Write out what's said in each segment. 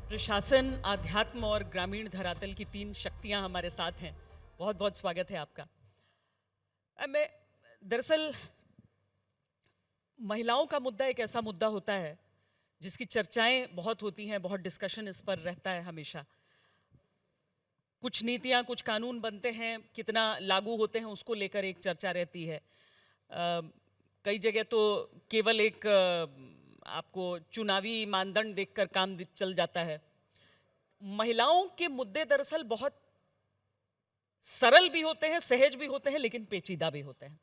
प्रशासन, आध्यात्म और ग्रामीण धरातल की तीन शक्तियां हमारे साथ हैं। बहुत बहुत स्वागत है आपका। मैं दरअसल महिलाओं का मुद्दा एक ऐसा मुद्दा होता है जिसकी चर्चाएं बहुत होती हैं, बहुत डिस्कशन इस पर रहता है हमेशा। कुछ नीतियां, कुछ कानून बनते हैं, कितना लागू होते हैं उसको लेकर एक चर्चा रहती है। कई जगह तो केवल एक आपको चुनावी मानदंड देखकर काम चल जाता है। महिलाओं के मुद्दे दरअसल बहुत सरल भी होते हैं, सहज भी होते हैं, लेकिन पेचीदा भी होते हैं।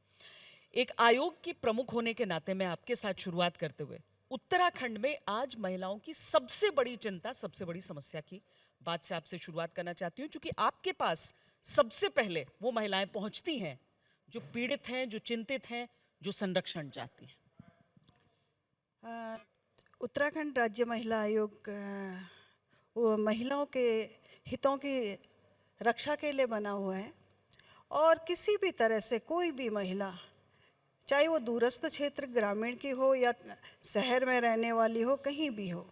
एक आयोग की प्रमुख होने के नाते मैं आपके साथ शुरुआत करते हुए उत्तराखंड में आज महिलाओं की सबसे बड़ी चिंता, सबसे बड़ी समस्या की बात से आपसे शुरुआत करना चाहती हूं, क्योंकि आपके पास सबसे पहले वो महिलाएं पहुंचती हैं जो पीड़ित हैं, जो चिंतित हैं, जो संरक्षण चाहती हैं। उत्तराखंड राज्य महिला आयोग वो महिलाओं के हितों की रक्षा के लिए बना हुआ है और किसी भी तरह से कोई भी महिला, चाहे वो दूरस्थ क्षेत्र ग्रामीण की हो या शहर में रहने वाली हो, कहीं भी हो,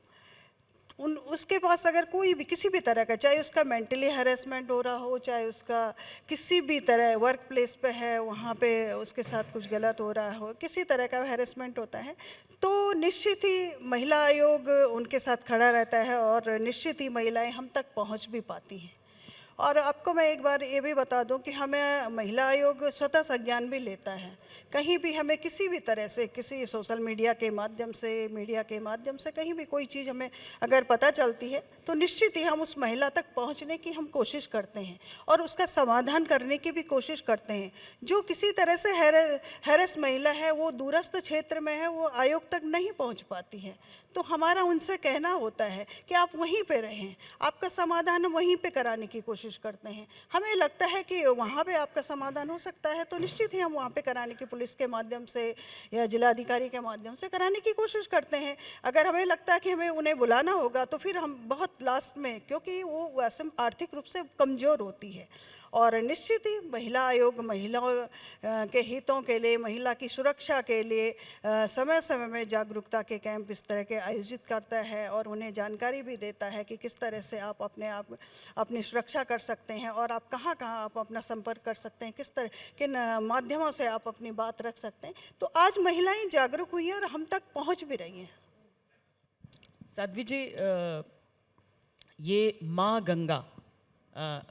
उसके पास अगर कोई भी किसी भी तरह का, चाहे उसका मेंटली हैरेसमेंट हो रहा हो, चाहे उसका किसी भी तरह वर्क प्लेस पे है, वहाँ पे उसके साथ कुछ गलत हो रहा हो, किसी तरह का हैरेसमेंट होता है, तो निश्चित ही महिला आयोग उनके साथ खड़ा रहता है और निश्चित ही महिलाएं हम तक पहुँच भी पाती हैं। और आपको मैं एक बार ये भी बता दूं कि हमें महिला आयोग स्वतः संज्ञान भी लेता है। कहीं भी हमें किसी भी तरह से, किसी सोशल मीडिया के माध्यम से, मीडिया के माध्यम से कहीं भी कोई चीज़ हमें अगर पता चलती है तो निश्चित ही हम उस महिला तक पहुंचने की हम कोशिश करते हैं और उसका समाधान करने की भी कोशिश करते हैं। जो किसी तरह से हैरेस महिला है, वो दूरस्थ क्षेत्र में है, वो आयोग तक नहीं पहुँच पाती है, तो हमारा उनसे कहना होता है कि आप वहीं पे रहें, आपका समाधान वहीं पे कराने की कोशिश करते हैं। हमें लगता है कि वहाँ पे आपका समाधान हो सकता है, तो निश्चित ही हम वहाँ पे कराने की, पुलिस के माध्यम से या जिलाधिकारी के माध्यम से कराने की कोशिश करते हैं। अगर हमें लगता है कि हमें उन्हें बुलाना होगा तो फिर हम बहुत लास्ट में, क्योंकि वो वैसे आर्थिक रूप से कमज़ोर होती है, और निश्चित ही महिला आयोग महिलाओं के हितों के लिए, महिला की सुरक्षा के लिए समय समय में जागरूकता के कैंप इस तरह के आयोजित करता है और उन्हें जानकारी भी देता है कि किस तरह से आप अपनी सुरक्षा कर सकते हैं और आप कहाँ कहाँ आप अपना संपर्क कर सकते हैं, किस तरह किन माध्यमों से आप अपनी बात रख सकते हैं। तो आज महिलाएं जागरूक हुई हैं और हम तक पहुँच भी रही हैं। साध्वी जी, ये माँ गंगा,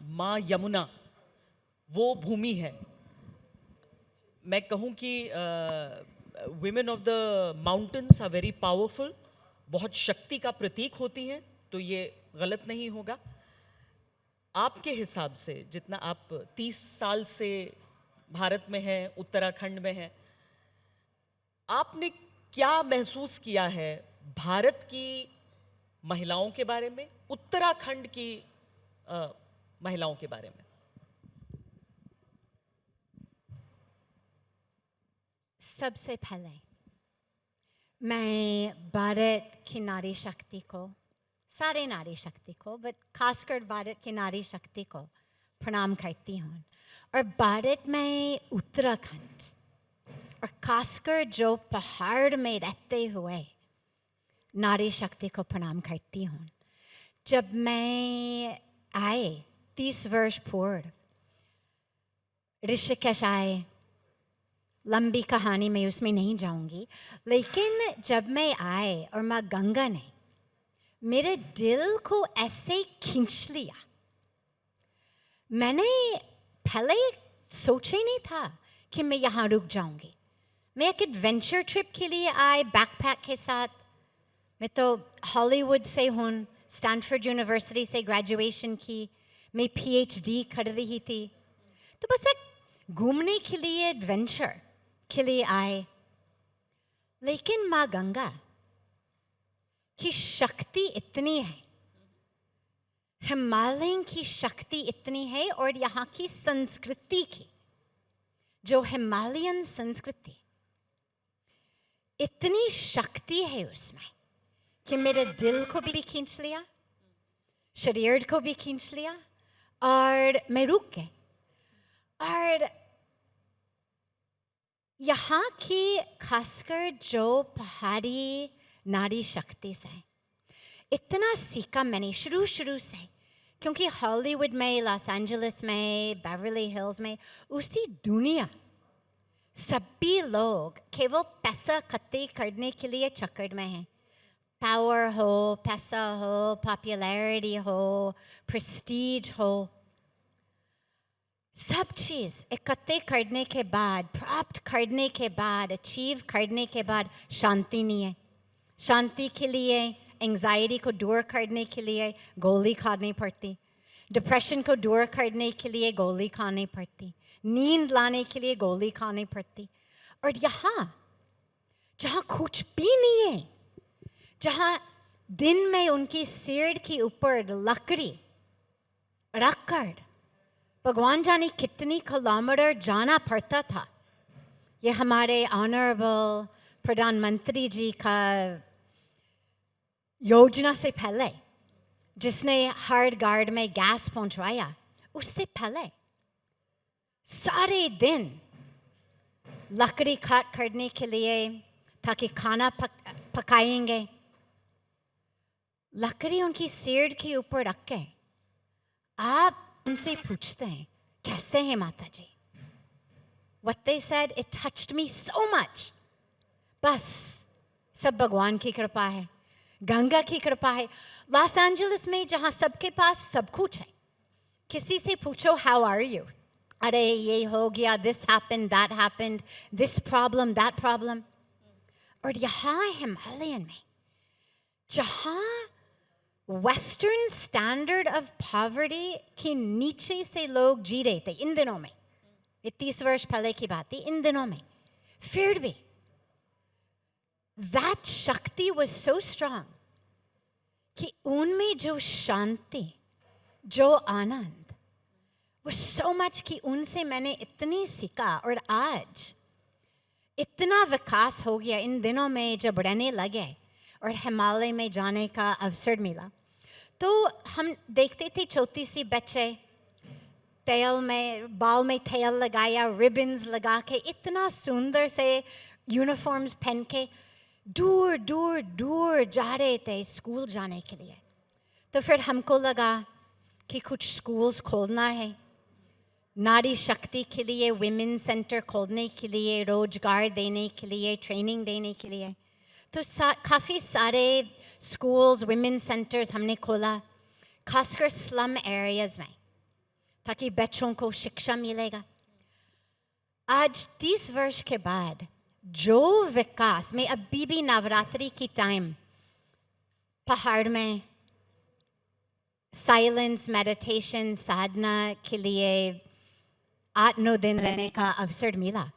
माँ यमुना वो भूमि है। मैं कहूँ कि women of the mountains are very powerful, बहुत शक्ति का प्रतीक होती हैं, तो ये गलत नहीं होगा। आपके हिसाब से, जितना आप 30 साल से भारत में हैं, उत्तराखंड में हैं, आपने क्या महसूस किया है भारत की महिलाओं के बारे में, उत्तराखंड की महिलाओं के बारे में? सबसे पहले मैं भारत की नारी शक्ति को, सारे नारी शक्ति को, बट खासकर भारत की नारी शक्ति को प्रणाम करती हूँ, और भारत में उत्तराखंड और खासकर जो पहाड़ में रहते हुए नारी शक्ति को प्रणाम करती हूँ। जब मैं आए 30 वर्ष पूर्व ऋषिकेश आए, लंबी कहानी में उसमें नहीं जाऊंगी, लेकिन जब मैं आए और माँ गंगा ने मेरे दिल को ऐसे खींच लिया, मैंने पहले सोचा ही नहीं था कि मैं यहाँ रुक जाऊंगी। मैं एक एडवेंचर ट्रिप के लिए आए बैकपैक के साथ। मैं तो हॉलीवुड से हूँ, स्टैनफोर्ड यूनिवर्सिटी से ग्रेजुएशन की, मैं PhD कर रही थी, तो बस एक घूमने के लिए, एडवेंचर के लिए आए। लेकिन माँ गंगा की शक्ति इतनी है, हिमालय की शक्ति इतनी है, और यहाँ की संस्कृति की, जो हिमालयन संस्कृति, इतनी शक्ति है उसमें कि मेरे दिल को भी खींच लिया, शरीर को भी खींच लिया, और मैं रुक गई। और यहाँ की खासकर जो पहाड़ी नारी शक्ति से, इतना सीखा मैंने शुरू शुरू से, क्योंकि हॉलीवुड में, लॉस एंजलिस में, बेवरली हिल्स में, उसी दुनिया सभी लोग केवल पैसा इकट्ठे करने के लिए चक्कर में हैं। पावर हो, पैसा हो, पॉपुलैरिटी हो, प्रेस्टीज हो, सब चीज़ इकट्ठे करने के बाद, प्राप्त करने के बाद, अचीव करने के बाद शांति नहीं है। शांति के लिए, एंजाइटी को दूर करने के लिए गोली खानी पड़ती, डिप्रेशन को दूर करने के लिए गोली खानी पड़ती, नींद लाने के लिए गोली खानी पड़ती। और यहाँ जहाँ कुछ भी नहीं है, जहाँ दिन में उनकी सिर के ऊपर लकड़ी रखकर भगवान जाने कितनी किलोमीटर जाना पड़ता था। ये हमारे ऑनरेबल प्रधानमंत्री जी का योजना से पहले, जिसने हर गार्ड में गैस पहुंचवाया, उससे पहले सारे दिन लकड़ी काट करने के लिए, ताकि खाना पकाएंगे, लकड़ी उनकी सिर के ऊपर रख के आप उनसे पूछते हैं कैसे हैं माता जी? What they said, it touched me so much. बस सब भगवान की कृपा है, गंगा की कृपा है। लॉस एंजलिस में जहाँ सबके पास सब कुछ है, किसी से पूछो हाउ आर यू, अरे ये हो गया, this happened, that happened, this problem, that problem. और यहाँ हिमालयन में जहाँ वेस्टर्न स्टैंडर्ड ऑफ पॉवर्टी के नीचे से लोग जी रहे थे इन दिनों में, ये 30 वर्ष पहले की बात थी, इन दिनों में फिर भी that शक्ति was so strong कि उनमें जो शांति, जो आनंद was so much कि उनसे मैंने इतनी सीखा। और आज इतना विकास हो गया इन दिनों में, जब रहने लगे और हिमालय में जाने का अवसर मिला, तो हम देखते थे छोटी सी बच्चे तेल में, बाल में तेल लगाया, रिबन्स लगा के, इतना सुंदर से यूनिफॉर्म्स पहन के दूर दूर दूर जा रहे थे स्कूल जाने के लिए। तो फिर हमको लगा कि कुछ स्कूल्स खोलना है, नारी शक्ति के लिए, विमेन सेंटर खोलने के लिए, रोजगार देने के लिए, ट्रेनिंग देने के लिए। तो काफ़ी सारे स्कूल्स, विमेन सेंटर्स हमने खोला, खासकर स्लम एरियाज़ में, ताकि बच्चों को शिक्षा मिलेगा। आज 30 वर्ष के बाद जो विकास में, अभी भी नवरात्रि की टाइम पहाड़ में साइलेंस, मेडिटेशन, साधना के लिए 8-9 दिन रहने का अवसर मिला,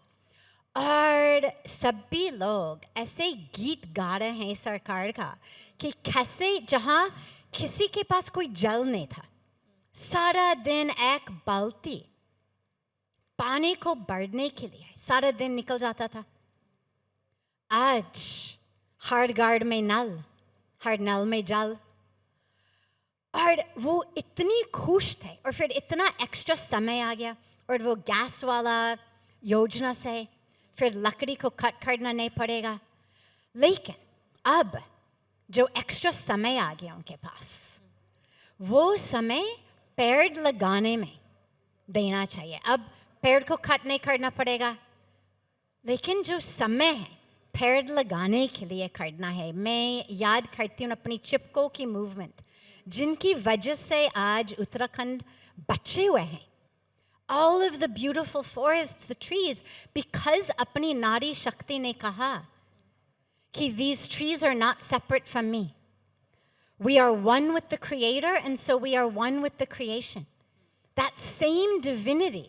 और सभी लोग ऐसे गीत गा रहे हैं सरकार का कि कैसे जहाँ किसी के पास कोई जल नहीं था, सारा दिन एक बाल्टी पानी को भरने के लिए सारा दिन निकल जाता था। आज हर गार्ड में नल, हर नल में जल। और वो इतनी खुश थे, और फिर इतना एक्स्ट्रा समय आ गया, और वो गैस वाला योजना से फिर लकड़ी को कट करना नहीं पड़ेगा। लेकिन अब जो एक्स्ट्रा समय आ गया उनके पास, वो समय पेड़ लगाने में देना चाहिए। अब पेड़ को कट नहीं करना पड़ेगा, लेकिन जो समय है पेड़ लगाने के लिए करना है। मैं याद करती हूँ अपनी चिपको की मूवमेंट, जिनकी वजह से आज उत्तराखंड बचे हुए हैं। All of the beautiful forests, the trees, because अपनी नारी शक्ति ने कहा कि these trees are not separate from me. We are one with the Creator, and so we are one with the creation. That same divinity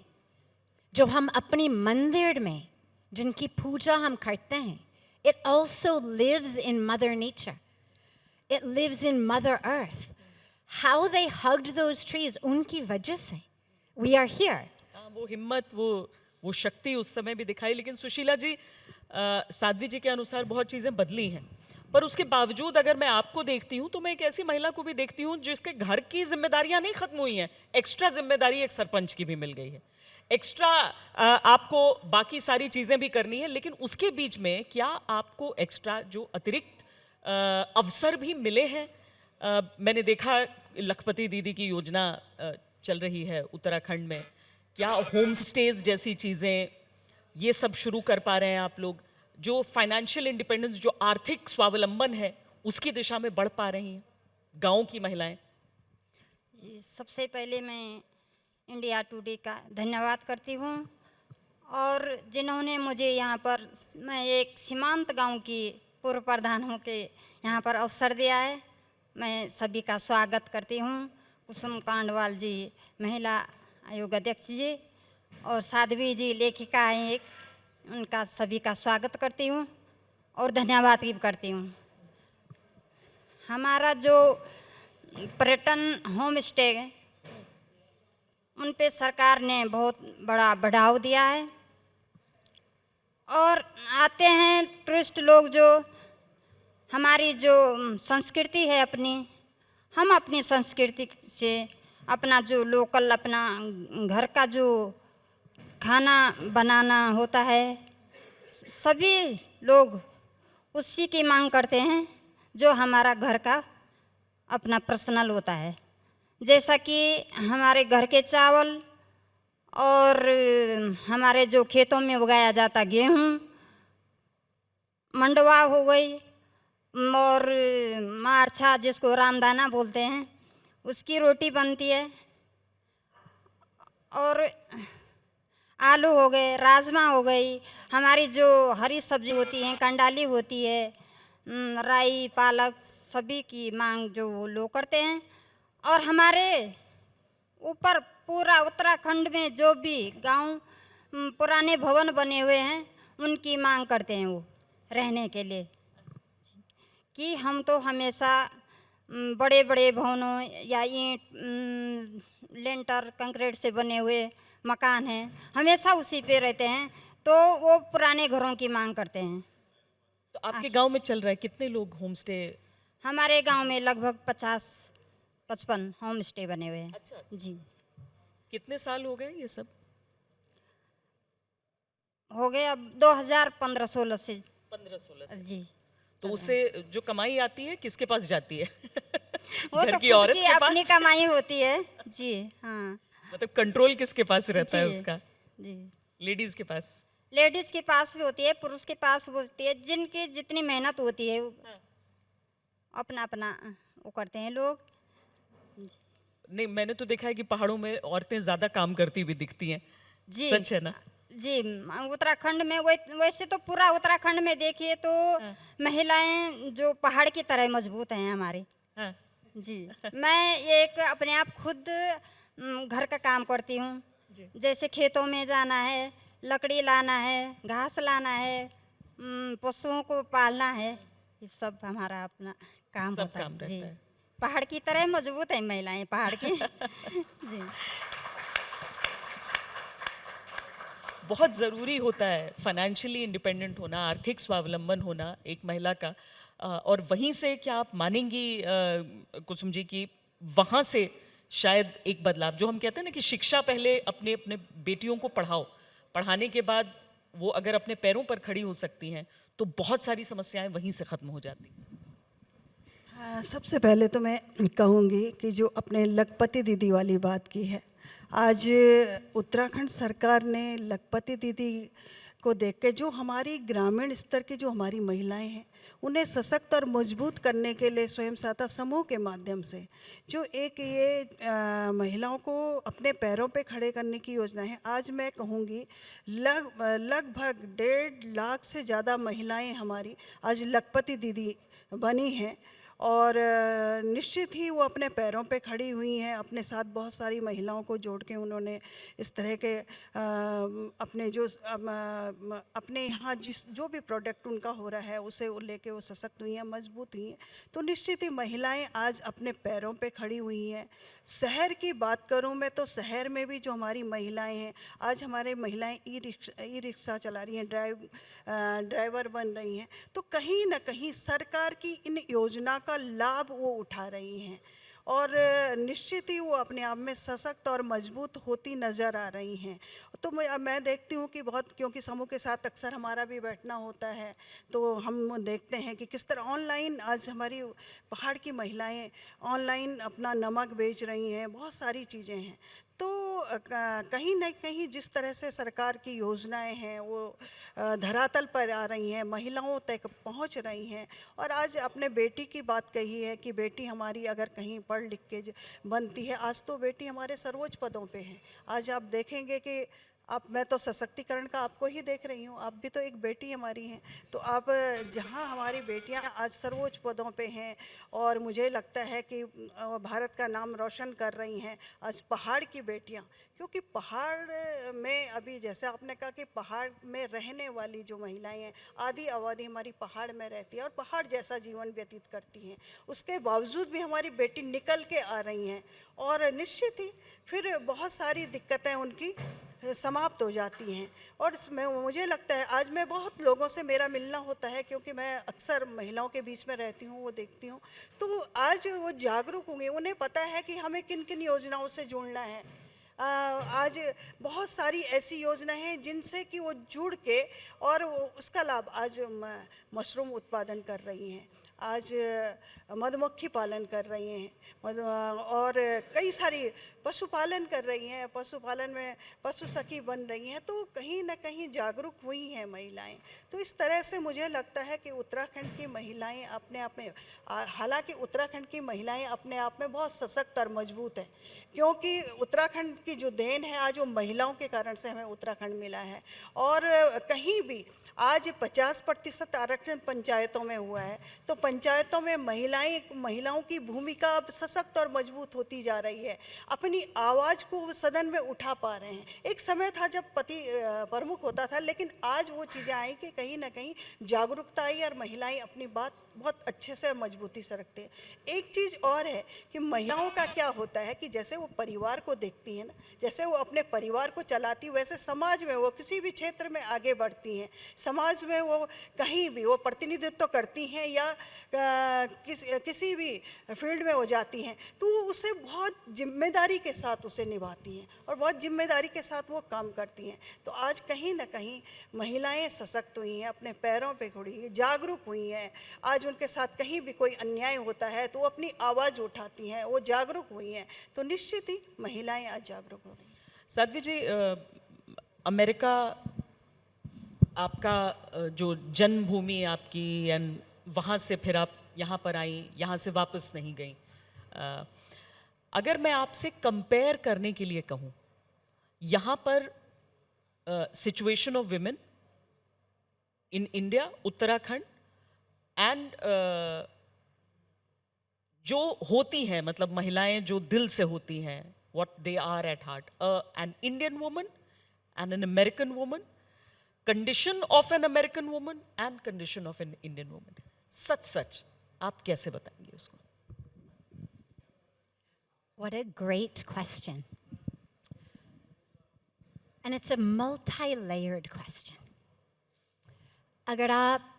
जो हम अपनी मंदिर में, जिनकी पूजा हम करते हैं, it also lives in Mother Nature. It lives in Mother Earth. How they hugged those trees, उनकी वजह से we are here. वो हिम्मत, वो शक्ति उस समय भी दिखाई। लेकिन सुशीला जी, साध्वी जी के अनुसार बहुत चीज़ें बदली हैं, पर उसके बावजूद अगर मैं आपको देखती हूँ तो मैं एक ऐसी महिला को भी देखती हूँ जिसके घर की जिम्मेदारियाँ नहीं खत्म हुई हैं, एक्स्ट्रा जिम्मेदारी एक सरपंच की भी मिल गई है, एक्स्ट्रा आपको बाकी सारी चीज़ें भी करनी है। लेकिन उसके बीच में क्या आपको एक्स्ट्रा जो अतिरिक्त अवसर भी मिले हैं मैंने देखा लखपति दीदी की योजना चल रही है उत्तराखंड में। क्या होम स्टेज जैसी चीज़ें ये सब शुरू कर पा रहे हैं आप लोग, जो फाइनेंशियल इंडिपेंडेंस, जो आर्थिक स्वावलंबन है, उसकी दिशा में बढ़ पा रही हैं गाँव की महिलाएं? जी, सबसे पहले मैं इंडिया टुडे का धन्यवाद करती हूँ, और जिन्होंने मुझे यहाँ पर, मैं एक सीमांत गांव की पूर्व प्रधान हूँ के यहाँ पर अवसर दिया है, मैं सभी का स्वागत करती हूँ। कुसुम कांडवाल जी महिला आयोग अध्यक्ष जी, और साध्वी जी लेखिका हैं एक, उनका सभी का स्वागत करती हूँ और धन्यवाद भी करती हूँ। हमारा जो पर्यटन होम स्टे है, उन पे सरकार ने बहुत बड़ा बढ़ाव दिया है, और आते हैं टूरिस्ट लोग जो हमारी जो संस्कृति है अपनी, हम अपनी संस्कृति से अपना जो लोकल अपना घर का जो खाना बनाना होता है, सभी लोग उसी की मांग करते हैं जो हमारा घर का अपना पर्सनल होता है। जैसा कि हमारे घर के चावल, और हमारे जो खेतों में उगाया जाता गेहूँ, मंडवा हो गई, और मारछा जिसको रामदाना बोलते हैं, उसकी रोटी बनती है, और आलू हो गए, राजमा हो गई, हमारी जो हरी सब्जी होती हैं, कंडाली होती है, राई पालक, सभी की मांग जो वो लोग करते हैं। और हमारे ऊपर पूरा उत्तराखंड में जो भी गांव पुराने भवन बने हुए हैं, उनकी मांग करते हैं वो रहने के लिए, कि हम तो हमेशा बड़े बड़े भवनों या ईंट लेंटर कंक्रीट से बने हुए मकान हैं, हमेशा उसी पे रहते हैं, तो वो पुराने घरों की मांग करते हैं। तो आपके गांव में चल रहा है, कितने लोग होम स्टे? हमारे गांव में लगभग 50-55 होम स्टे बने हुए हैं। अच्छा, जी, कितने साल हो गए ये सब? हो गए अब 2015-16 से। 15-16 से। जी, तो उससे जो कमाई आती है किसके पास जाती है? वो घर तो की खुद औरत की के अपनी पास? कमाई होती है। जी हाँ। मतलब कंट्रोल किसके पास रहता है जी, उसका? जी, लेडीज के पास? लेडीज के पास भी होती है, पुरुष के पास भी होती है, जिनकी जितनी मेहनत होती है अपना अपना वो करते हैं लोग। नहीं, मैंने तो देखा है कि पहाड़ों में औरतें ज्यादा काम करती हुई दिखती हैं। जी, सच है ना? जी, उत्तराखंड में वैसे तो पूरा उत्तराखंड में देखिए तो महिलाएं जो पहाड़ की तरह मजबूत हैं हमारी। हाँ। जी, मैं एक अपने आप खुद घर का काम करती हूँ। जैसे खेतों में जाना है, लकड़ी लाना है, घास लाना है, पशुओं को पालना है, ये सब हमारा अपना काम सब होता काम है। रहता जी, है। पहाड़ की तरह मजबूत है महिलाएं पहाड़ की। जी, बहुत ज़रूरी होता है फाइनेंशियली इंडिपेंडेंट होना, आर्थिक स्वावलंबन होना एक महिला का। और वहीं से क्या आप मानेंगी कुसुम जी कि वहाँ से शायद एक बदलाव, जो हम कहते हैं ना कि शिक्षा पहले अपने अपने बेटियों को पढ़ाओ, पढ़ाने के बाद वो अगर अपने पैरों पर खड़ी हो सकती हैं तो बहुत सारी समस्याएं वहीं से ख़त्म हो जाती हैं। हाँ, सबसे पहले तो मैं कहूँगी कि जो अपने लखपति दीदी वाली बात की है, आज उत्तराखंड सरकार ने लखपति दीदी को देख के जो हमारी ग्रामीण स्तर की जो हमारी महिलाएं हैं, उन्हें सशक्त और मजबूत करने के लिए स्वयं सहायता समूह के माध्यम से जो एक ये महिलाओं को अपने पैरों पे खड़े करने की योजना है। आज मैं कहूँगी लगभग 1.5 लाख से ज़्यादा महिलाएं हमारी आज लखपति दीदी बनी हैं, और निश्चित ही वो अपने पैरों पे खड़ी हुई हैं। अपने साथ बहुत सारी महिलाओं को जोड़ के उन्होंने इस तरह के अपने जो अपने यहाँ जो भी प्रोडक्ट उनका हो रहा है उसे लेके वो सशक्त हुई हैं, मजबूत हुई हैं। तो निश्चित ही महिलाएं आज अपने पैरों पे खड़ी हुई हैं। शहर की बात करूं मैं तो शहर में भी जो हमारी महिलाएं हैं, आज हमारे महिलाएं ई रिक्शा चला रही हैं, ड्राइवर बन रही हैं। तो कहीं ना कहीं सरकार की इन योजना का लाभ वो उठा रही हैं, और निश्चित ही वो अपने आप में सशक्त और मजबूत होती नज़र आ रही हैं। तो मैं देखती हूँ कि बहुत, क्योंकि समूह के साथ अक्सर हमारा भी बैठना होता है, तो हम देखते हैं कि किस तरह ऑनलाइन आज हमारी पहाड़ की महिलाएं ऑनलाइन अपना नमक बेच रही हैं, बहुत सारी चीज़ें हैं। तो कहीं न कहीं जिस तरह से सरकार की योजनाएं हैं वो धरातल पर आ रही हैं, महिलाओं तक पहुंच रही हैं। और आज अपने बेटी की बात कही है कि बेटी हमारी अगर कहीं पढ़ लिख के बनती है, आज तो बेटी हमारे सर्वोच्च पदों पे है। आज आप देखेंगे कि मैं तो सशक्तिकरण का आपको ही देख रही हूँ, आप भी तो एक बेटी हमारी हैं। तो आप जहाँ हमारी बेटियाँ आज सर्वोच्च पदों पे हैं और मुझे लगता है कि भारत का नाम रोशन कर रही हैं आज पहाड़ की बेटियाँ। क्योंकि पहाड़ में अभी जैसे आपने कहा कि पहाड़ में रहने वाली जो महिलाएं हैं, आधी आबादी हमारी पहाड़ में रहती है और पहाड़ जैसा जीवन व्यतीत करती हैं, उसके बावजूद भी हमारी बेटी निकल के आ रही हैं और निश्चित ही फिर बहुत सारी दिक्कतें उनकी समाप्त हो जाती हैं। और इसमें मुझे लगता है आज मैं बहुत लोगों से मेरा मिलना होता है, क्योंकि मैं अक्सर महिलाओं के बीच में रहती हूँ, वो देखती हूँ, तो आज वो जागरूक होंगे, उन्हें पता है कि हमें किन किन योजनाओं से जुड़ना है। आज बहुत सारी ऐसी योजनाएं हैं जिनसे कि वो जुड़ के और उसका लाभ आज मशरूम उत्पादन कर रही हैं, आज मधुमक्खी पालन कर रही हैं, और कई सारी पशुपालन कर रही हैं, पशुपालन में पशु सखी बन रही हैं। तो कहीं ना कहीं जागरूक हुई हैं महिलाएं। तो इस तरह से मुझे लगता है कि उत्तराखंड की महिलाएं अपने आप में, हालांकि उत्तराखंड की महिलाएं अपने आप में बहुत सशक्त और मजबूत हैं, क्योंकि उत्तराखंड की जो देन है आज वो महिलाओं के कारण से हमें उत्तराखंड मिला है। और कहीं भी आज 50% आरक्षण पंचायतों में हुआ है, तो पंचायतों में महिलाओं की भूमिका अब सशक्त और मजबूत होती जा रही है, अपनी आवाज़ को सदन में उठा पा रहे हैं। एक समय था जब पति प्रमुख होता था, लेकिन आज वो चीज़ें आई कि कहीं ना कहीं जागरूकता आई और महिलाएं अपनी बात बहुत अच्छे से और मजबूती से रखते हैं। एक चीज़ और है कि महिलाओं का क्या होता है कि जैसे वो परिवार को देखती हैं ना, जैसे वो अपने परिवार को चलाती, वैसे समाज में वो किसी भी क्षेत्र में आगे बढ़ती हैं, समाज में वो कहीं भी वो प्रतिनिधित्व करती हैं या किसी भी फील्ड में वो जाती हैं, तो वो उसे बहुत जिम्मेदारी के साथ उसे निभाती हैं और बहुत जिम्मेदारी के साथ वो काम करती हैं। तो आज कहीं ना कहीं महिलाएं सशक्त हुई हैं, अपने पैरों पे खड़ी हैं, जागरूक हुई हैं। आज उनके साथ कहीं भी कोई अन्याय होता है तो वो अपनी आवाज़ उठाती हैं, वो जागरूक हुई हैं। तो निश्चित ही महिलाएं आज जागरूक हो रही हैं। साध्वी जी, अमेरिका आपका जो जन्मभूमि आपकी, एंड वहाँ से फिर आप यहाँ पर आई, यहाँ से वापस नहीं गई। अगर मैं आपसे कंपेयर करने के लिए कहूँ, यहाँ पर situation of women in India, Uttarakhand, and जो होती हैं, मतलब महिलाएं जो दिल से होती हैं, what they are at heart, an Indian woman and an American woman, condition of an American woman and condition of an Indian woman, सच आप कैसे बताएंगे उसको? What a great question. And it's a multi-layered question. अगर आप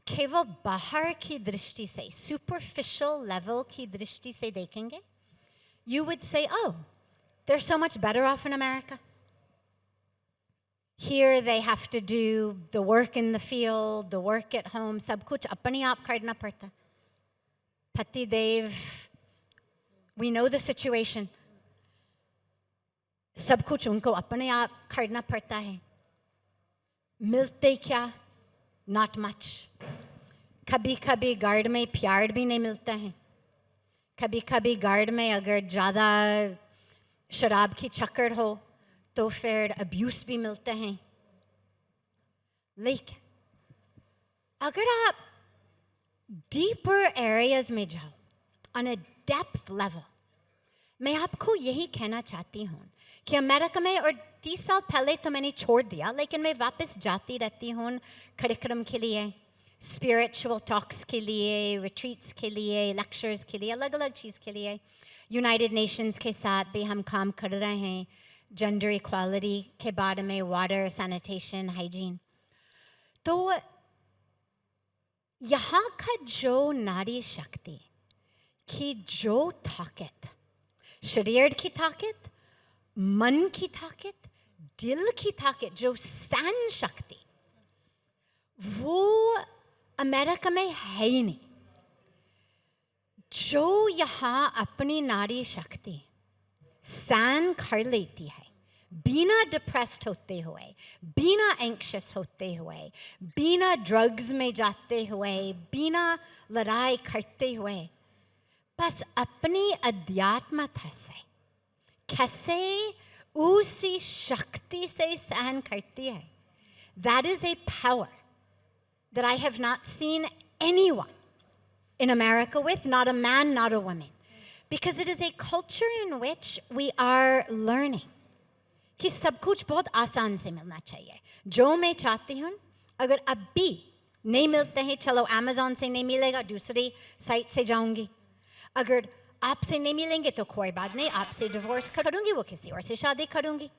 केवल बाहर की दृष्टि से, superficial level की दृष्टि से देखेंगे, you would say, oh, they're so much better off in America. Here they have to do the work in the field, the work at home, सब कुछ अपने आप करना पड़ता. Pati Dev, we know the situation. सब कुछ उनको अपने आप करना पड़ता है. मिलते क्या? Not much. कभी कभी गार्ड में प्यार भी नहीं मिलता है. कभी कभी गार्ड में अगर ज़्यादा शराब की चक्कर हो तो फिर अब्यूज़ भी मिलते हैं. लेकिन अगर आप डीपर एरियाज में जाओ, ऑन अ डेप्थ लेवल, मैं आपको यही कहना चाहती हूँ कि अमेरिका में, और 30 साल पहले तो मैंने छोड़ दिया, लेकिन मैं वापस जाती रहती हूँ कार्यक्रम के लिए, स्पिरिचुअल टॉक्स के लिए, रिट्रीट्स के लिए, लेक्चर्स के लिए, अलग अलग चीज़ के लिए. यूनाइटेड नेशंस के साथ भी हम काम कर रहे हैं जेंडर इक्वालिटी के बारे में, वाटर, सैनिटेशन, हाइजीन. तो यहाँ का जो नारी शक्ति कि जो ताकत, शरीर की ताकत, मन की ताकत, दिल की ताकत, जो सहन शक्ति, वो अमेरिका में है ही नहीं। जो यहाँ अपनी नारी शक्ति सहन कर लेती है, बिना डिप्रेस्ड होते हुए, बिना एंक्शस होते हुए, बिना ड्रग्स में जाते हुए, बिना लड़ाई करते हुए, बस अपनी अध्यात्मता से कैसे उसी शक्ति से सहन करती है। That is a power that I have not seen anyone in America with, not a man, not a woman. Because it is a culture in which we are learning कि सब कुछ बहुत आसान से मिलना चाहिए। जो मैं चाहती हूँ, अगर अभी नहीं मिलते हैं, चलो अमेज़ॉन से नहीं मिलेगा, दूसरी साइट से जाऊंगी। अगर आपसे नहीं मिलेंगे तो कोई बात नहीं, आपसे डिवोर्स करूंगी, वो किसी और से शादी करूंगी।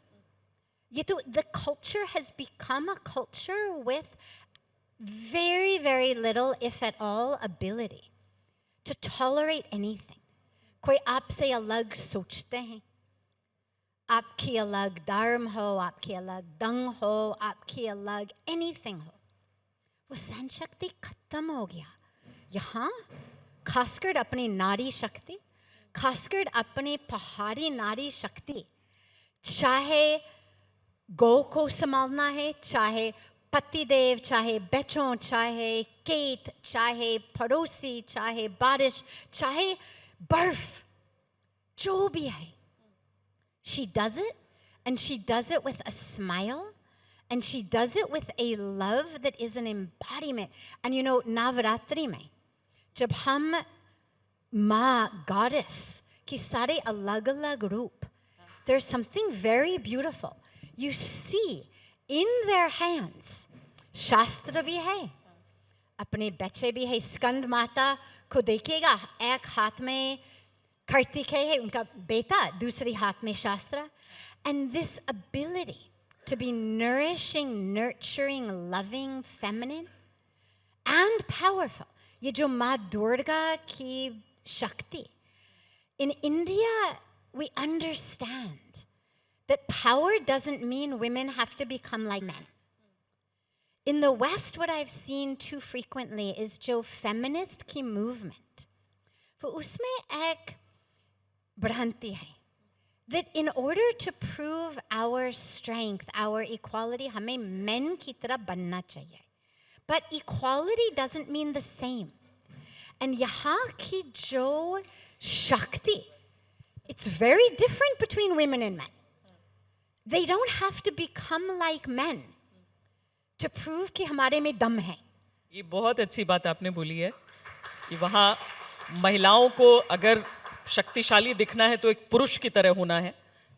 ये तो the culture has become a culture with very, very little, if at all, ability to tolerate anything. कोई आपसे अलग सोचते हैं, आपकी अलग धर्म हो, आपकी अलग दंग हो, आपकी अलग anything हो, वो सहन शक्ति खत्म हो गया। यहाँ खासकर अपनी नारी शक्ति, खासकर अपनी पहाड़ी नारी शक्ति, चाहे गौ को संभालना है, चाहे पतिदेव, चाहे बच्चों, चाहे खेत, चाहे पड़ोसी, चाहे बारिश, चाहे बर्फ, जो भी है, she does it, and she does it with a smile, and she does it with a love that is an embodiment. And you know, Navratri में जब हम माँ goddess की सारे अलग अलग रूप, there's something very beautiful. You see in their hands, शास्त्र भी है, अपने बच्चे भी है। स्कंद माता को देखिएगा, एक हाथ में कार्तिकेय है उनका बेटा, दूसरी हाथ में शास्त्र। And this ability to be nourishing, nurturing, loving, feminine and powerful, ये जो माँ दुर्गा की शक्ति। In India, we understand that power doesn't mean women have to become like men. In the West, what I've seen too frequently is जो feminist की movement, वो उसमें एक भ्रांति है that in order to prove our strength, our equality, हमें men की तरह बनना चाहिए. But equality doesn't mean the same. And यहाँ की जो शक्ति, it's very different between women and men. They don't have to become like men to prove कि हमारे में दम है. ये बहुत अच्छी बात आपने बोली है कि वहाँ महिलाओं को अगर शक्तिशाली दिखना है तो एक पुरुष की तरह होना है,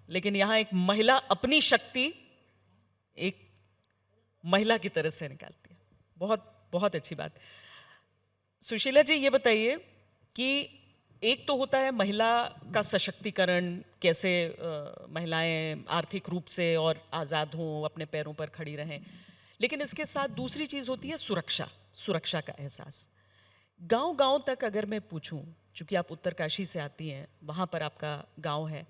लेकिन यहाँ एक महिला अपनी शक्ति एक महिला की तरह से निकालती है। बहुत बहुत अच्छी बात। सुशीला जी, ये बताइए कि एक तो होता है महिला का सशक्तिकरण, कैसे महिलाएं आर्थिक रूप से और आज़ाद हों, अपने पैरों पर खड़ी रहें, लेकिन इसके साथ दूसरी चीज़ होती है सुरक्षा, सुरक्षा का एहसास। गांव-गांव तक अगर मैं पूछूं, चूँकि आप उत्तरकाशी से आती हैं, वहाँ पर आपका गांव है,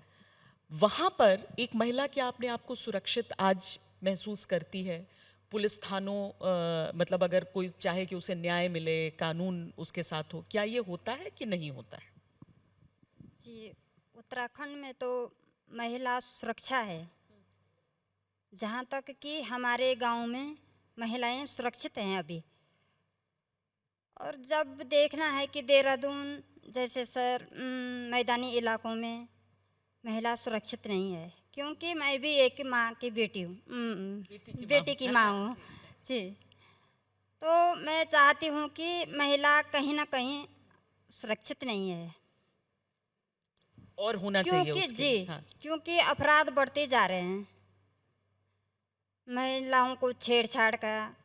वहाँ पर एक महिला क्या अपने आप को सुरक्षित आज महसूस करती है? पुलिस थानों मतलब अगर कोई चाहे कि उसे न्याय मिले, कानून उसके साथ हो, क्या ये होता है कि नहीं होता है? जी, उत्तराखंड में तो महिला सुरक्षा है। जहाँ तक कि हमारे गांव में महिलाएं सुरक्षित हैं अभी। और जब देखना है कि देहरादून जैसे मैदानी इलाकों में महिला सुरक्षित नहीं है, क्योंकि मैं भी एक माँ की बेटी हूँ, बेटी की माँ हूँ जी। तो मैं चाहती हूँ कि महिला कहीं ना कहीं सुरक्षित नहीं है, और होना चाहिए क्योंकि उसके जी लिए, हाँ। क्योंकि अपराध बढ़ते जा रहे हैं। महिलाओं को छेड़छाड़ का,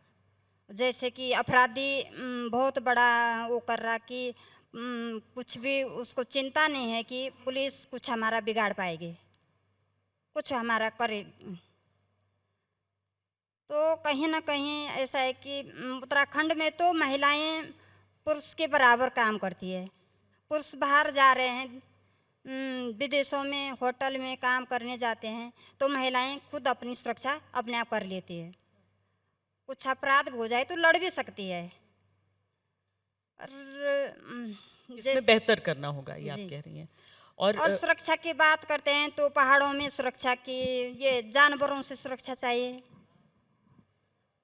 जैसे कि अपराधी बहुत बड़ा वो कर रहा कि कुछ भी उसको चिंता नहीं है कि पुलिस कुछ हमारा बिगाड़ पाएगी, कुछ हमारा करे। तो कहीं ना कहीं ऐसा है कि उत्तराखंड में तो महिलाएं पुरुष के बराबर काम करती है। पुरुष बाहर जा रहे हैं, विदेशों में होटल में काम करने जाते हैं, तो महिलाएं खुद अपनी सुरक्षा अपने आप कर लेती है। कुछ अपराध हो जाए तो लड़ भी सकती है। और इसमें बेहतर करना होगा, ये आप जी। कह रही हैं। और सुरक्षा की बात करते हैं तो पहाड़ों में सुरक्षा की, ये जानवरों से सुरक्षा चाहिए।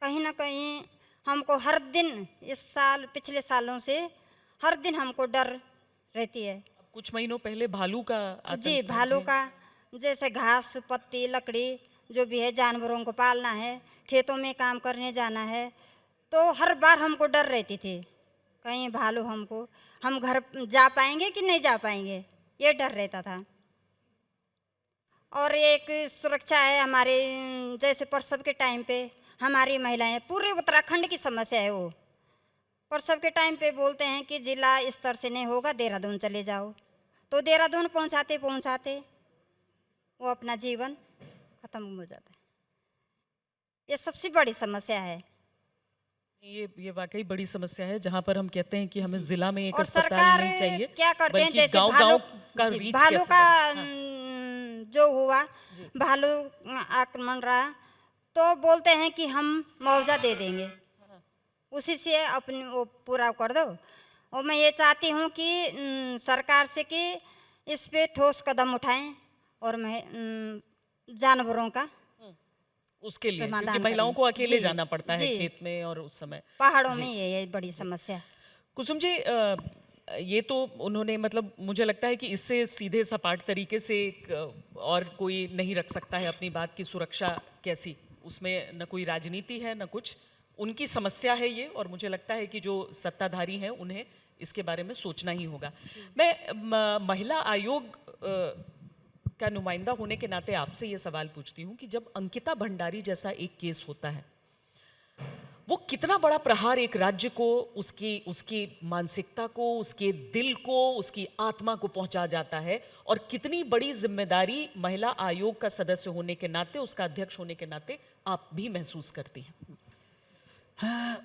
कहीं ना कहीं हमको हर दिन, इस साल पिछले सालों से हर दिन हमको डर रहती है। कुछ महीनों पहले भालू का आतंक जी, था, भालू का, जैसे घास पत्ती लकड़ी जो भी है, जानवरों को पालना है, खेतों में काम करने जाना है, तो हर बार हमको डर रहती थी कहीं भालू हमको, हम घर जा पाएंगे कि नहीं जा पाएंगे, ये डर रहता था। और एक सुरक्षा है हमारे, जैसे प्रसव के टाइम पे हमारी महिलाएं, पूरे उत्तराखंड की समस्या है वो, प्रसव के टाइम पे बोलते हैं कि जिला स्तर से नहीं होगा, देहरादून चले जाओ, तो देहरादून पहुंचाते पहुंचाते वो अपना जीवन खत्म हो जाता है। ये सबसे बड़ी समस्या है। ये वाकई बड़ी समस्या है, जहां पर हम कहते हैं कि हमें जिला में एक और अस्पताल सरकार नहीं चाहिए, क्या करते हैं, बल्कि जैसे गांव-गांव का जी, रीच भालू कैसे का बढ़े। हाँ। जो हुआ, भालू आक्रमण रहा, तो बोलते हैं कि हम मुआवजा दे देंगे, उसी से अपने वो पूरा कर दो। और मैं ये चाहती हूँ कि सरकार से कि इस पे ठोस कदम उठाएं और मैं जानवरों का उसके लिए, समाधान क्योंकि महिलाओं करें। को अकेले जी, जाना पड़ता है जी। खेत में और उस समय। पहाड़ों जी। में ये बड़ी समस्या। कुसुम जी, ये तो उन्होंने, मतलब मुझे लगता है कि इससे सीधे सपाट तरीके से और कोई नहीं रख सकता है अपनी बात की सुरक्षा कैसी, उसमें न कोई राजनीति है न कुछ, उनकी समस्या है ये, और मुझे लगता है कि जो सत्ताधारी हैं उन्हें इसके बारे में सोचना ही होगा। मैं महिला आयोग का नुमाइंदा होने के नाते आपसे ये सवाल पूछती हूँ कि जब अंकिता भंडारी जैसा एक केस होता है, वो कितना बड़ा प्रहार एक राज्य को, उसकी मानसिकता को, उसके दिल को, उसकी आत्मा को पहुंचा जाता है, और कितनी बड़ी जिम्मेदारी महिला आयोग का सदस्य होने के नाते, उसका अध्यक्ष होने के नाते आप भी महसूस करती हैं। हाँ,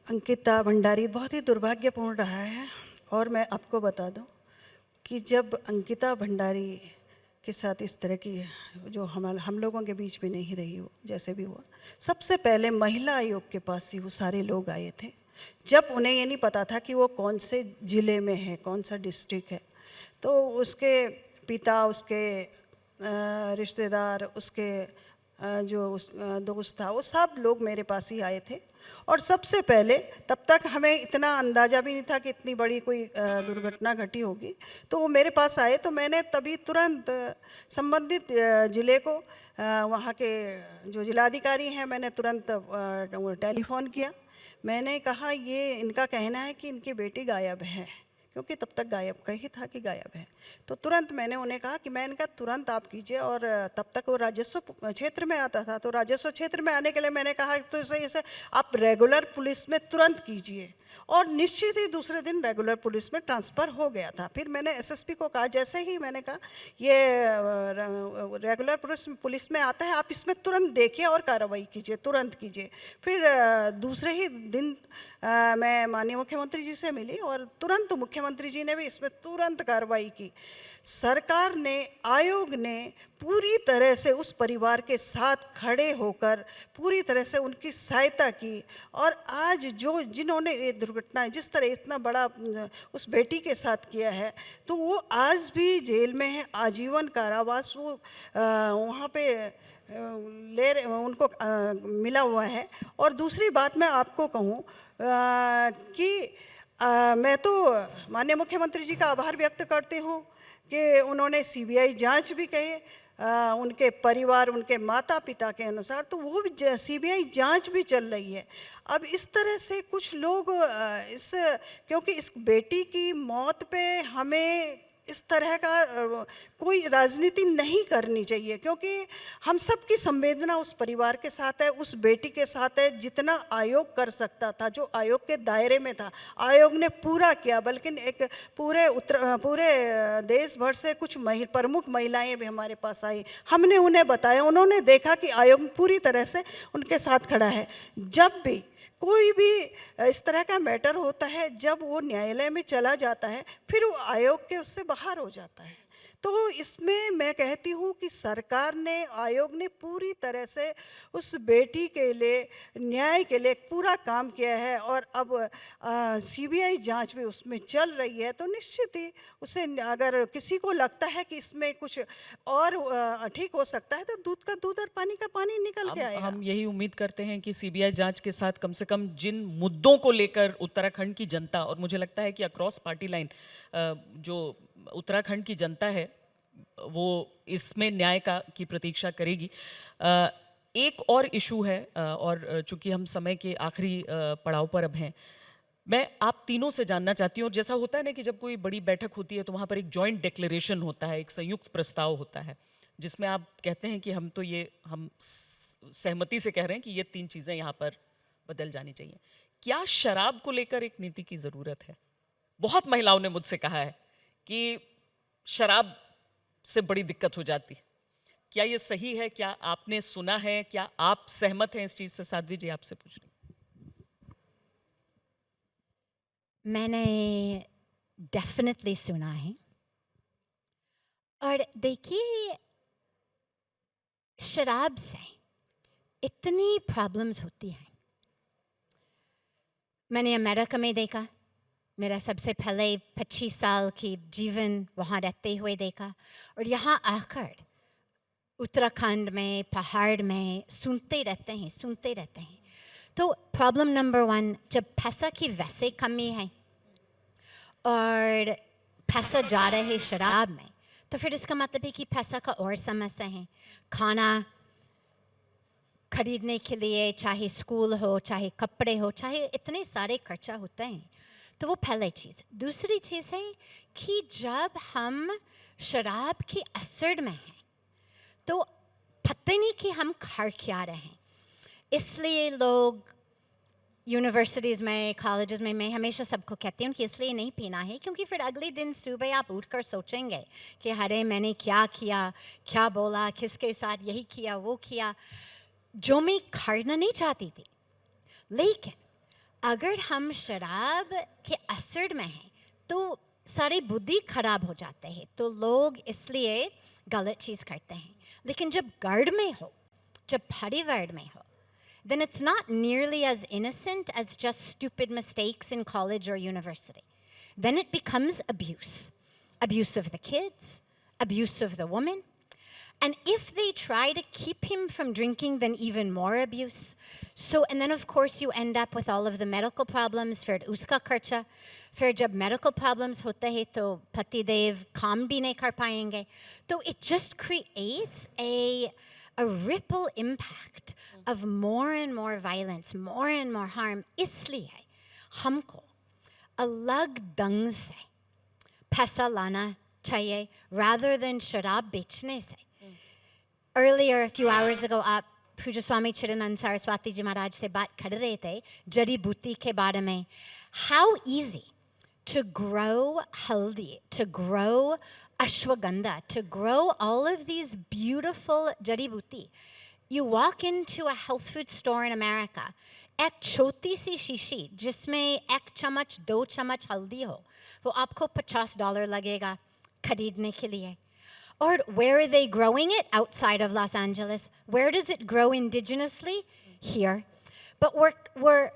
अंकिता भंडारी बहुत ही दुर्भाग्यपूर्ण रहा है। और मैं आपको बता दूं कि जब अंकिता भंडारी के साथ इस तरह की जो हम लोगों के बीच में नहीं रही हो, जैसे भी हुआ, सबसे पहले महिला आयोग के पास ही वो सारे लोग आए थे, जब उन्हें ये नहीं पता था कि वो कौन से ज़िले में है, कौन सा डिस्ट्रिक्ट है। तो उसके पिता, उसके रिश्तेदार, उसके जो दोस्त था, वो सब लोग मेरे पास ही आए थे। और सबसे पहले, तब तक हमें इतना अंदाज़ा भी नहीं था कि इतनी बड़ी कोई दुर्घटना घटी होगी, तो वो मेरे पास आए, तो मैंने तभी तुरंत संबंधित ज़िले को, वहाँ के जो जिलाधिकारी हैं, मैंने तुरंत टेलीफोन किया। मैंने कहा ये इनका कहना है कि इनकी बेटी गायब है, क्योंकि तब तक गायब का ही था कि गायब है। तो तुरंत मैंने उन्हें कहा कि मैं इनका तुरंत आप कीजिए, और तब तक वो राजस्व क्षेत्र में आता था, तो राजस्व क्षेत्र में आने के लिए मैंने कहा तो इसे आप रेगुलर पुलिस में तुरंत कीजिए, और निश्चित ही दूसरे दिन रेगुलर पुलिस में ट्रांसफ़र हो गया था। फिर मैंने एसएसपी को कहा, जैसे ही मैंने कहा ये रेगुलर पुलिस में आता है, आप इसमें तुरंत देखिए और कार्रवाई कीजिए, तुरंत कीजिए। फिर दूसरे ही दिन मैं माननीय मुख्यमंत्री जी से मिली, और तुरंत मुख्यमंत्री जी ने भी इसमें तुरंत कार्रवाई की। सरकार ने, आयोग ने पूरी तरह से उस परिवार के साथ खड़े होकर पूरी तरह से उनकी सहायता की, और आज जिन्होंने ये दुर्घटना, जिस तरह इतना बड़ा उस बेटी के साथ किया है, तो वो आज भी जेल में है, आजीवन कारावास वो वहाँ पे उनको मिला हुआ है। और दूसरी बात मैं आपको कहूँ कि मैं तो माननीय मुख्यमंत्री जी का आभार व्यक्त करती हूँ कि उन्होंने सीबीआई जांच भी कही, उनके परिवार, उनके माता पिता के अनुसार, तो वो भी सीबीआई जांच भी चल रही है। अब इस तरह से कुछ लोग क्योंकि इस बेटी की मौत पे हमें इस तरह का कोई राजनीति नहीं करनी चाहिए, क्योंकि हम सब की संवेदना उस परिवार के साथ है, उस बेटी के साथ है। जितना आयोग कर सकता था, जो आयोग के दायरे में था, आयोग ने पूरा किया। बल्कि एक पूरे देश भर से कुछ प्रमुख महिलाएं भी हमारे पास आई, हमने उन्हें बताया, उन्होंने देखा कि आयोग पूरी तरह से उनके साथ खड़ा है। जब भी कोई भी इस तरह का मैटर होता है, जब वो न्यायालय में चला जाता है फिर वो आयोग के उससे बाहर हो जाता है। तो इसमें मैं कहती हूँ कि सरकार ने, आयोग ने पूरी तरह से उस बेटी के लिए, न्याय के लिए पूरा काम किया है। और अब सीबीआई जांच भी उसमें चल रही है। तो निश्चित ही उसे, अगर किसी को लगता है कि इसमें कुछ और ठीक हो सकता है, तो दूध का दूध और पानी का पानी निकल के आएगा। हम यही उम्मीद करते हैं कि सीबीआई जांच के साथ कम से कम जिन मुद्दों को लेकर उत्तराखंड की जनता, और मुझे लगता है कि अक्रॉस पार्टी लाइन जो उत्तराखंड की जनता है वो इसमें न्याय की प्रतीक्षा करेगी। एक और इशू है, और चूंकि हम समय के आखिरी पड़ाव पर अब हैं, मैं आप तीनों से जानना चाहती हूँ। और जैसा होता है ना कि जब कोई बड़ी बैठक होती है तो वहाँ पर एक जॉइंट डिक्लेरेशन होता है, एक संयुक्त प्रस्ताव होता है, जिसमें आप कहते हैं कि हम सहमति से कह रहे हैं कि ये 3 चीज़ें यहाँ पर बदल जानी चाहिए। क्या शराब को लेकर एक नीति की ज़रूरत है? बहुत महिलाओं ने मुझसे कहा है कि शराब से बड़ी दिक्कत हो जाती। क्या ये सही है? क्या आपने सुना है? क्या आप सहमत हैं इस चीज़ से? साध्वी जी, आपसे पूछ रही हूँ। मैंने डेफिनेटली सुना है। और देखिए, शराब से इतनी प्रॉब्लम्स होती हैं। मैंने अमेरिका में देखा, मेरा सबसे पहले 25 साल की जीवन वहाँ रहते हुए देखा, और यहाँ आकर उत्तराखंड में, पहाड़ में सुनते रहते हैं। तो प्रॉब्लम नंबर 1, जब पैसा की वैसे कमी है और पैसा जा रहा है शराब में, तो फिर इसका मतलब है कि पैसा का और समस्या है। खाना खरीदने के लिए, चाहे स्कूल हो, चाहे कपड़े हो, चाहे इतने सारे खर्चा होते हैं। तो वो पहली चीज़। दूसरी चीज़ है कि जब हम शराब के असर में हैं तो पता नहीं कि हम खा क्या रहे हैं। इसलिए लोग यूनिवर्सिटीज़ में, कॉलेजेस में, मैं हमेशा सबको कहती हूँ कि इसलिए नहीं पीना है क्योंकि फिर अगले दिन सुबह आप उठकर सोचेंगे कि अरे मैंने क्या किया, क्या बोला, किसके साथ यही किया, वो किया, जो मैं करना नहीं चाहती थी। लेकिन अगर हम शराब के असर में हैं तो सारी बुद्धि खराब हो जाते हैं, तो लोग इसलिए गलत चीज़ करते हैं। लेकिन जब घर में हो, जब परिवार में हो, then it's not nearly as innocent as just stupid mistakes in college or university. Then it becomes abuse. Abuse of the kids, abuse of the woman. And if they try to keep him from drinking, then even more abuse. So, and then of course you end up with all of the medical problems. फिर उसका खर्चा, फिर जब medical problems होते हैं तो पतिदेव काम भी नहीं कर पाएंगे. So it just creates a ripple impact of more and more violence, more and more harm. इसलिए हमको अलग ढंग से पैसा लाना चाहिए rather than शराब बेचने से. Earlier, a few hours ago, आप पूज्य स्वामी चिदानंद सरस्वती जी महाराज से बात कर रहे थे जड़ी बूटी के बारे में. How easy to grow haldi, to grow ashwagandha, to grow all of these beautiful jari booty. You walk into a health food store in America, एक छोटी सी शीशी जिसमें 1 चम्मच 2 चम्मच हल्दी हो, वो आपको $50 लगेगा खरीदने के लिए. Or where are they growing it? Outside of Los Angeles. Where does it grow indigenously? Here. But we're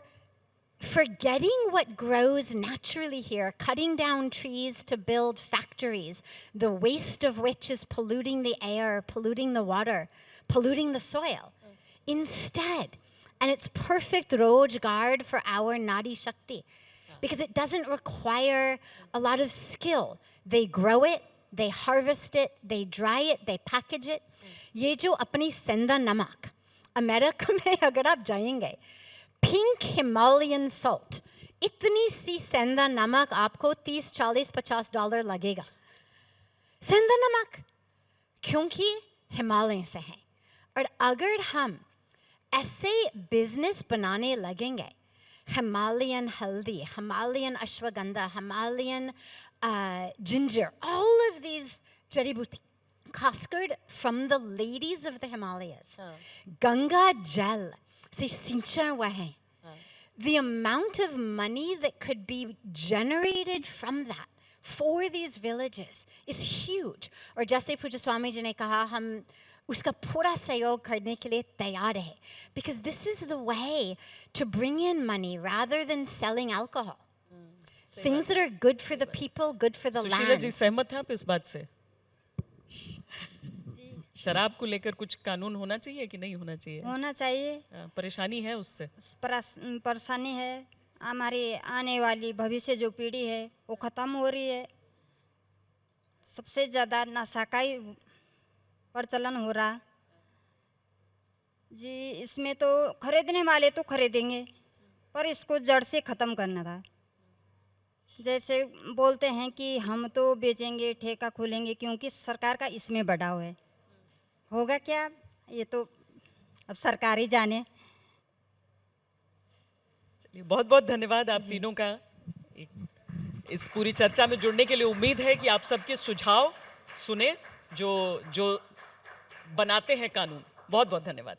forgetting what grows naturally here, cutting down trees to build factories, the waste of which is polluting the air, polluting the water, polluting the soil. Instead, and it's perfect rojgar for our Nadi Shakti, because it doesn't require a lot of skill. They grow it, they harvest it, they dry it, they package it. ये जो अपनी सेंधा नमक, America में अगर आप जाएंगे, pink Himalayan salt, इतनी सी सेंधा नमक आपको $30, $40, $50 लगेगा. सेंधा नमक, क्योंकि हिमालय से है. और अगर हम ऐसे बिजनेस बनाने लगेंगे, Himalayan haldi, Himalayan ashwagandha, Himalayan ginger, all of these jari booty, cascade from the ladies of the Himalayas. Ganga jal से सिंचा हुआ है, the amount of money that could be generated from that for these villages is huge. और जैसे पूज्य स्वामी जी ने कहा, हम उसका पूरा सहयोग करने के लिए तैयार हैं, because this is the way to bring in money rather than selling alcohol. Things that are good for the people, good for the Sushila ji land. सहमत हैं आप इस बात से? शराब को लेकर कुछ कानून होना चाहिए कि नहीं होना चाहिए? होना चाहिए। परेशानी है उससे? परेशानी है, हमारी आने वाली भविष्य जो पीढ़ी है वो ख़त्म हो रही है। सबसे ज़्यादा नशा का ही प्रचलन हो रहा जी। इसमें तो खरीदने वाले तो खरीदेंगे, पर इसको जड़ से ख़त्म करना था। जैसे बोलते हैं कि हम तो बेचेंगे, ठेका खोलेंगे, क्योंकि सरकार का इसमें बढ़ाव है। होगा क्या, ये तो अब सरकार ही जाने। चलिए, बहुत बहुत धन्यवाद आप तीनों का इस पूरी चर्चा में जुड़ने के लिए। उम्मीद है कि आप सबके सुझाव सुने जो बनाते हैं कानून। बहुत बहुत धन्यवाद।